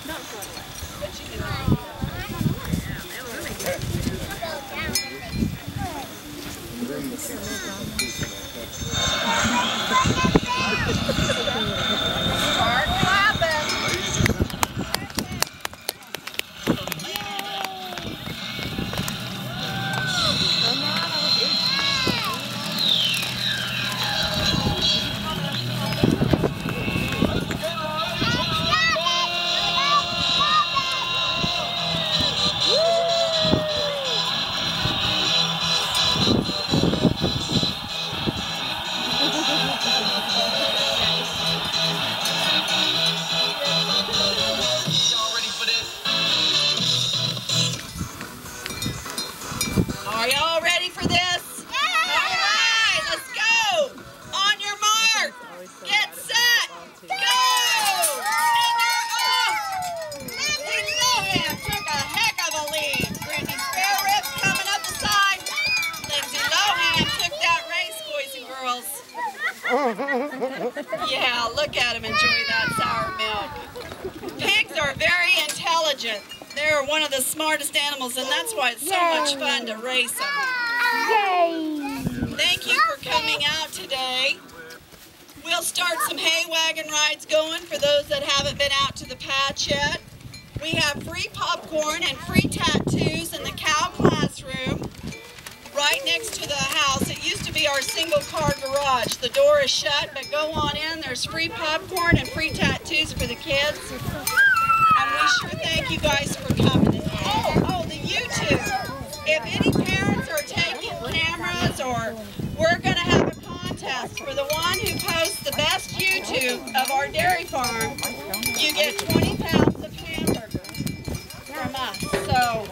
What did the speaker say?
Start clapping. Are y'all ready for this? Yeah! All right, let's go. On your mark, get set, go! Finger off. Lindsay Lohan took a heck of a lead. Brittany Spare Ribs coming up the side. Lindsay Lohan took that race, boys and girls. Yeah, look at him enjoy that sour milk. Pigs are very intelligent. They're one of the smartest animals, and that's why it's so much fun to race them. Yay! Thank you for coming out today. We'll start some hay wagon rides going for those that haven't been out to the patch yet. We have free popcorn and free tattoos in the cow classroom right next to the house. It used to be our single-car garage. The door is shut, but go on in. There's free popcorn and free tattoos for the kids. And we sure thank you guys for coming. Oh, the YouTube. If any parents are taking cameras, or we're going to have a contest for the one who posts the best YouTube of our dairy farm, you get 20 pounds of hamburger from us. So